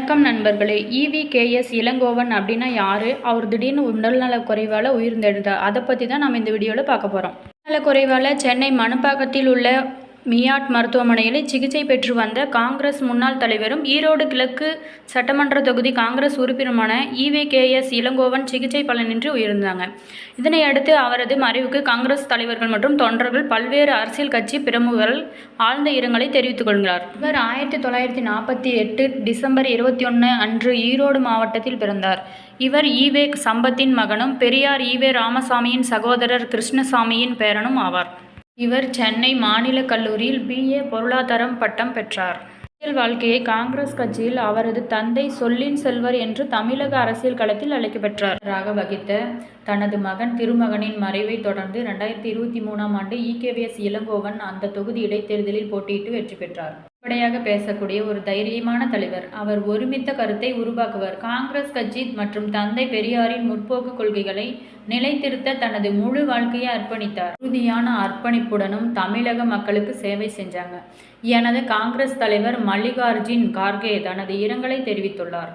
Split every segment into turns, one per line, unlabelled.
வணக்கம் நண்பர்களே. இவிகேஎஸ் இளங்கோவன் அப்படின்னா யாரு? அவர் திடீர்னு உடல்நலக் குறைவால் உயிரிழந்தார். அதை பற்றி தான் நம்ம இந்த வீடியோவில் பார்க்க போகிறோம். உடல்நலக்குறைவால் சென்னை மணப்பாக்கத்தில் உள்ள மியாட் மருத்துவமனையில் சிகிச்சை பெற்று வந்த காங்கிரஸ் முன்னாள் தலைவரும் ஈரோடு கிழக்கு சட்டமன்ற தொகுதி காங்கிரஸ் உறுப்பினருமான இவிகேஎஸ் இளங்கோவன் சிகிச்சை பலனின்றி உயிரிழந்தாங்க. இதனை அடுத்து அவரது மறைவுக்கு காங்கிரஸ் தலைவர்கள் மற்றும் தொண்டர்கள், பல்வேறு அரசியல் கட்சி பிரமுகர்கள் ஆழ்ந்த இரங்கலை தெரிவித்துக் கொள்கிறார். இவர் 1948 டிசம்பர் 21 அன்று ஈரோடு மாவட்டத்தில் பிறந்தார். இவர் ஈவே சம்பத்தின் மகனும் பெரியார் ஈவே ராமசாமியின் சகோதரர் கிருஷ்ணசாமியின் பேரனும் ஆவார். இவர் சென்னை மாநில கல்லூரியில் BA பொருளாதாரம் பட்டம் பெற்றார். அரசியல் வாழ்க்கையை காங்கிரஸ் கட்சியில் அவரது தந்தை சொல்லின் செல்வர் என்று தமிழக அரசியல் களத்தில் அழைக்கப்பெற்றார். வகித்த தனது மகன் திருமகனின் மறைவை தொடர்ந்து 2023ஆம் ஆண்டு இவிகேஎஸ் இளங்கோவன் அந்த தொகுதி இடைத்தேர்தலில் போட்டியிட்டு வெற்றி பெற்றார். வெளிப்படையாக பேசக்கூடிய ஒரு தைரியமான தலைவர். அவர் ஒருமித்த கருத்தை உருவாக்குவர். காங்கிரஸ் கட்சி மற்றும் தந்தை பெரியாரின் முற்போக்கு கொள்கைகளை நிலைத்திருத்த தனது முழு வாழ்க்கையை அர்ப்பணித்தார். உறுதியான அர்ப்பணிப்புடனும் தமிழக மக்களுக்கு சேவை செஞ்சாங்க. எனது காங்கிரஸ் தலைவர் மல்லிகார்ஜுன் கார்கே தனது இரங்கலை தெரிவித்துள்ளார்.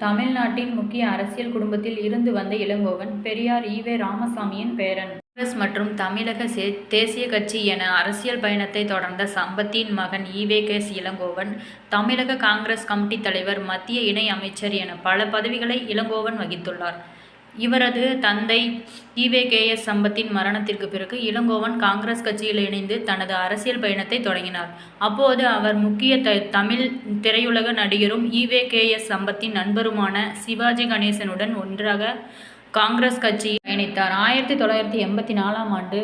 தமிழ்நாட்டின் முக்கிய அரசியல் குடும்பத்தில் இருந்து வந்த இளங்கோவன் பெரியார் ஈவே ராமசாமியின் பேரன். காங்கிரஸ் மற்றும் தமிழக தேசிய கட்சி என அரசியல் பயணத்தை தொடர்ந்த சம்பத்தின் மகன் இவிகேஎஸ் இளங்கோவன் தமிழக காங்கிரஸ் கமிட்டி தலைவர், மத்திய இணை அமைச்சர் என பல பதவிகளை இளங்கோவன் வகித்துள்ளார். இவரது தந்தை இவிகேஎஸ் சம்பத்தின் மரணத்திற்கு பிறகு இளங்கோவன் காங்கிரஸ் கட்சியில் இணைந்து தனது அரசியல் பயணத்தை தொடங்கினார். அப்போது அவர் முக்கிய தமிழ் திரையுலக நடிகரும் இவிகேஎஸ் சம்பத்தின் நண்பருமான சிவாஜி கணேசனுடன் ஒன்றாக காங்கிரஸ் கட்சியில் பயணித்தார். 1984ஆம் ஆண்டு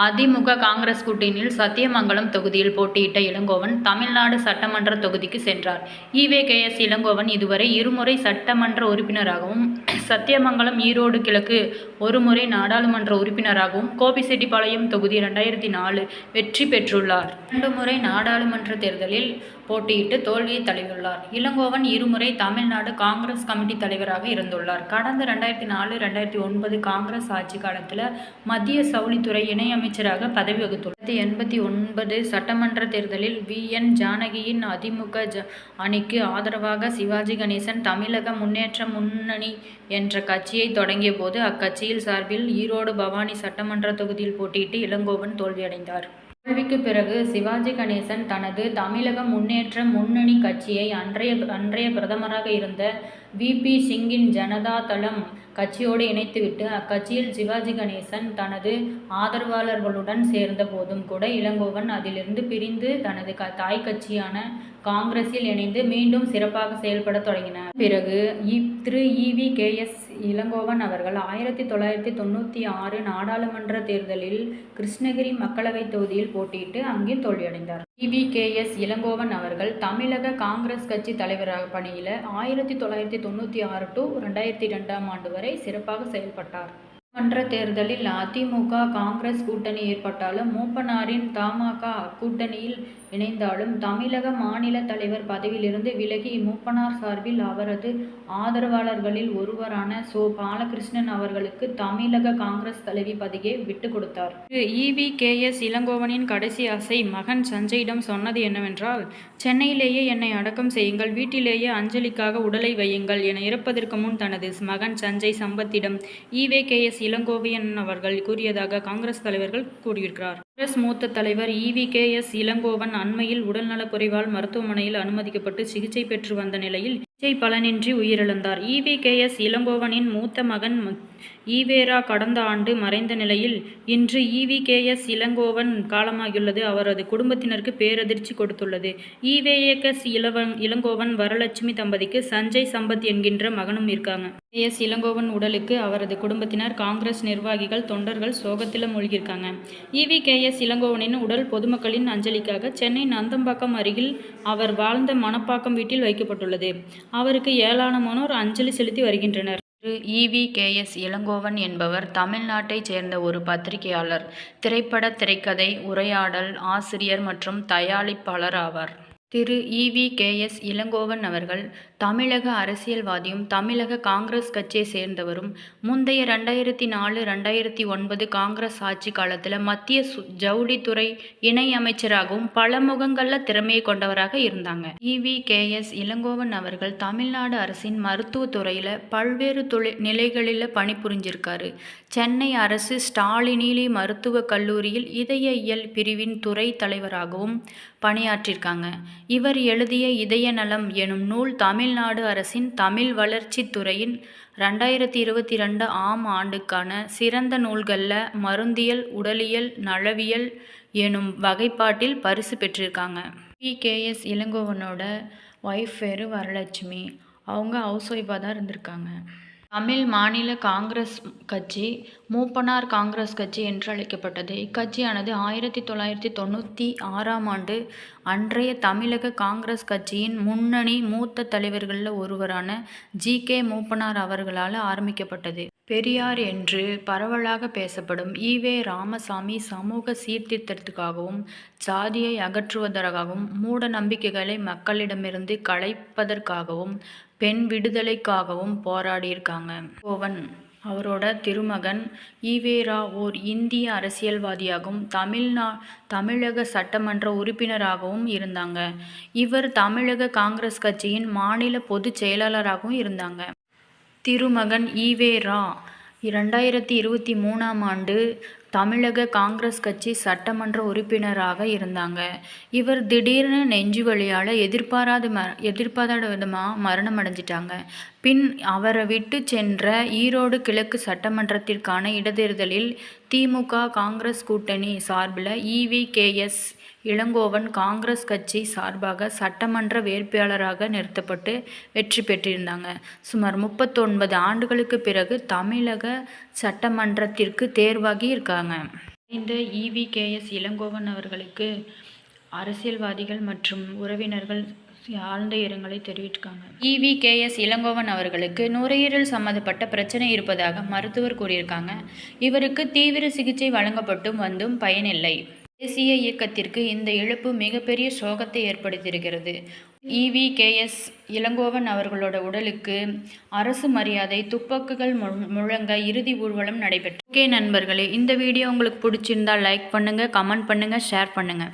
அதிமுக காங்கிரஸ் கூட்டணியில் சத்தியமங்கலம் தொகுதியில் போட்டியிட்ட இளங்கோவன் தமிழ்நாடு சட்டமன்ற தொகுதிக்கு சென்றார். இவிகேஎஸ் இளங்கோவன் இதுவரை இருமுறை சட்டமன்ற உறுப்பினராகவும், சத்தியமங்கலம் ஈரோடு கிழக்கு ஒருமுறை நாடாளுமன்ற உறுப்பினராகவும், கோபிச்செட்டிப்பாளையம் தொகுதி 2004 வெற்றி பெற்றுள்ளார். 2 முறை நாடாளுமன்ற தேர்தலில் போட்டியிட்டு தோல்வியை தழுவியுள்ளார். இளங்கோவன் இருமுறை தமிழ்நாடு காங்கிரஸ் கமிட்டி தலைவராக இருந்துள்ளார். கடந்த 2004-2009 காங்கிரஸ் ஆட்சி காலத்தில் மத்திய சவுளித்துறை இணையமைச்சராக பதவி வகித்துள்ளார். 1989 சட்டமன்ற தேர்தலில் VN ஜானகியின் அதிமுக அணிக்கு ஆதரவாக சிவாஜி கணேசன் தமிழக முன்னேற்ற முன்னணி என்ற கட்சியை தொடங்கிய போது அக்கட்சியில் சார்பில் ஈரோடு பவானி சட்டமன்ற தொகுதியில் போட்டியிட்டு இளங்கோவன் தோல்வியடைந்தார். தோல்விக்கு பிறகு சிவாஜி கணேசன் தனது தமிழக முன்னேற்ற முன்னணி கட்சியை அன்றைய பிரதமராக இருந்த VP சிங்கின் ஜனதா தளம் கட்சியோடு இணைத்துவிட்டு அக்கட்சியில் சிவாஜி கணேசன் தனது ஆதரவாளர்களுடன் சேர்ந்த போதும் கூட இளங்கோவன் அதிலிருந்து பிரிந்து தனது தாய் கட்சியான காங்கிரஸில் இணைந்து மீண்டும் சிறப்பாக செயல்பட தொடங்கினார். பிறகு திரு இவிகேஎஸ் இளங்கோவன் அவர்கள் 1996 நாடாளுமன்ற தேர்தலில் கிருஷ்ணகிரி மக்களவை தொகுதியில் போட்டியிட்டு அங்கே தோல்வியடைந்தார். இவிகேஎஸ் இளங்கோவன் அவர்கள் தமிழக காங்கிரஸ் கட்சி தலைவராக பணியில் 1996-2002ஆம் ஆண்டு வரை சிறப்பாக செயல்பட்டார். மன்ற தேர்தலில் அதிமுக காங்கிரஸ் கூட்டணி ஏற்பட்டாலும் மூப்பனாரின் தமாக கூட்டணியில் இணைந்தாலும் தமிழக மாநில தலைவர் பதவியிலிருந்து விலகி மூப்பனார் சார்பில் அவரது ஆதரவாளர்களில் ஒருவரான பாலகிருஷ்ணன் அவர்களுக்கு தமிழக காங்கிரஸ் தலைவி பதவியை விட்டு கொடுத்தார். இவிகேஎஸ் இளங்கோவனின் கடைசி ஆசை மகன் சஞ்சயிடம் சொன்னது என்னவென்றால், சென்னையிலேயே என்னை அடக்கம் செய்யுங்கள், வீட்டிலேயே அஞ்சலிக்காக உடலை வையுங்கள் என இறப்பதற்கு முன் தனது மகன் சஞ்சய் சம்பத்திடம் இவிகேஎஸ் இளங்கோவன் அவர்கள் கூறியதாக காங்கிரஸ் தலைவர்கள் கூறியிருக்கிறார். காங்கிரஸ் மூத்த தலைவர் இவிகேஎஸ் இளங்கோவன் அண்மையில் உடல்நலக்குறைவால் மருத்துவமனையில் அனுமதிக்கப்பட்டு சிகிச்சை பெற்று வந்த நிலையில் சிகிச்சை பலனின்றி உயிரிழந்தார். இவிகேஎஸ் இளங்கோவனின் மூத்த மகன் ஈவேரா கடந்த ஆண்டு மறைந்த நிலையில் இன்று இவிகேஎஸ் இளங்கோவன் காலமாகியுள்ளது அவரது குடும்பத்தினருக்கு பேரதிர்ச்சி கொடுத்துள்ளது. இவிகேஎஸ் இளங்கோவன் வரலட்சுமி தம்பதிக்கு சஞ்சய் சம்பத் என்கின்ற மகனும் இருக்காங்க. இளங்கோவன் உடலுக்கு அவரது குடும்பத்தினர், காங்கிரஸ் நிர்வாகிகள், தொண்டர்கள் சோகத்தில் மூழ்கியிருக்காங்க. இவிகேஎஸ் இளங்கோவனின் உடல் பொதுமக்களின் அஞ்சலிக்காக சென்னை நந்தம்பாக்கம் அருகில் அவர் வாழ்ந்த மணப்பாக்கம் வீட்டில் வைக்கப்பட்டுள்ளது. அவருக்கு ஏராளமானோர் அஞ்சலி செலுத்தி வருகின்றனர். இவிகேஎஸ் இளங்கோவன் என்பவர் தமிழ்நாட்டைச் சேர்ந்த ஒரு பத்திரிகையாளர், திரைப்பட திரைக்கதை, உரையாடல் ஆசிரியர் மற்றும் தயாரிப்பாளர் ஆவார். திரு ஈ.வி.கே.எஸ். இளங்கோவன் அவர்கள் தமிழக அரசியல்வாதியும் தமிழக காங்கிரஸ் கட்சியை சேர்ந்தவரும் முந்தைய 2004-2009 காங்கிரஸ் ஆட்சி காலத்தில் மத்திய ஜவுளித்துறை இணை அமைச்சராகவும் பல முகங்களில் திறமையை கொண்டவராக இருந்தாங்க. ஈ.வி.கே.எஸ். இளங்கோவன் அவர்கள் தமிழ்நாடு அரசின் மருத்துவத்துறையில் பல்வேறு நிலைகளில் பணிபுரிஞ்சிருக்காரு. சென்னை அரசு ஸ்டாலினிலி மருத்துவக் கல்லூரியில் இதய பிரிவின் துறை தலைவராகவும் பணியாற்றியிருக்காங்க. இவர் எழுதிய இதய நலம் எனும் நூல் தமிழ்நாடு அரசின் தமிழ் வளர்ச்சித் துறையின் 2022 ஆம் ஆண்டுக்கான சிறந்த நூல்களில் மருந்தியல் உடலியல் நலவியல் எனும் வகைப்பாட்டில் பரிசு பெற்றிருக்காங்க. ஈ.வி.கே.எஸ். இளங்கோவனோட ஒய்ஃப் பேர் வரலட்சுமி. அவங்க ஹவுஸ் ஒய்ஃபாக தான் இருந்திருக்காங்க. தமிழ் மாநில காங்கிரஸ் கட்சி மூப்பனார் காங்கிரஸ் கட்சி என்று அழைக்கப்பட்டது. இக்கட்சியானது 1996ஆம் ஆண்டு அன்றைய தமிழக காங்கிரஸ் கட்சியின் முன்னணி மூத்த தலைவர்களில் ஒருவரான ஜி.கே. மூப்பனார் அவர்களால் ஆரம்பிக்கப்பட்டது. பெரியார் என்று பரவலாக பேசப்படும் ஈ.வே. ராமசாமி சமூக சீர்திருத்தத்துக்காகவும் சாதியை அகற்றுவதற்காகவும் மூட நம்பிக்கைகளை மக்களிடமிருந்து களைப்பதற்காகவும் பெண் விடுதலைக்காகவும் போராடியிருக்காங்க. கோவன் அவரோட திருமகன் ஈ.வே. ரா ஓர் இந்திய அரசியல்வாதியாகவும் தமிழக சட்டமன்ற உறுப்பினராகவும் இருந்தாங்க. இவர் தமிழக காங்கிரஸ் கட்சியின் மாநில பொதுச் செயலாளராகவும் இருந்தாங்க. திருமகன் ஈ.வே. ரா 2023ஆம் ஆண்டு தமிழக காங்கிரஸ் கட்சி சட்டமன்ற உறுப்பினராக இருந்தாங்க. இவர் திடீர்னு நெஞ்சு வலியால் எதிர்பாராத விதமாக மரணம் அடைஞ்சிட்டாங்க. பின் அவரை விட்டு சென்ற ஈரோடு கிழக்கு சட்டமன்றத்திற்கான இடைத்தேர்தலில் தி.மு.க. காங்கிரஸ் கூட்டணி சார்பில் ஈ.வி.கே.எஸ். இளங்கோவன் காங்கிரஸ் கட்சி சார்பாக சட்டமன்ற வேட்பாளராக நிறுத்தப்பட்டு வெற்றி பெற்றிருந்தாங்க. சுமார் 39 ஆண்டுகளுக்கு பிறகு தமிழக சட்டமன்றத்திற்கு தேர்வாகி இருக்காங்க. இந்த ஈ.வி.கே.எஸ். இளங்கோவன் அவர்களுக்கு அரசியல்வாதிகள் மற்றும் உறவினர்கள் ஆழ்ந்த இரங்கலை தெரிவித்திருக்காங்க. ஈ.வி.கே.எஸ். இளங்கோவன் அவர்களுக்கு நுரையீரல் சம்பந்தப்பட்ட பிரச்சனை இருப்பதாக மருத்துவர் கூறியிருக்காங்க. இவருக்கு தீவிர சிகிச்சை வழங்கப்பட்டும் வந்தும் பயனில்லை. தேசிய இயக்கத்திற்கு இந்த இழப்பு மிகப்பெரிய சோகத்தை ஏற்படுத்தியிருக்கிறது. ஈ.வி.கே.எஸ். இளங்கோவன் அவர்களோட உடலுக்கு அரசு மரியாதை துப்பாக்கிகள் முழங்க இறுதி ஊர்வலம் நடைபெற்றது. ஓகே நண்பர்களே, இந்த வீடியோ உங்களுக்கு பிடிச்சிருந்தா லைக் பண்ணுங்கள், கமெண்ட் பண்ணுங்கள், ஷேர் பண்ணுங்கள்.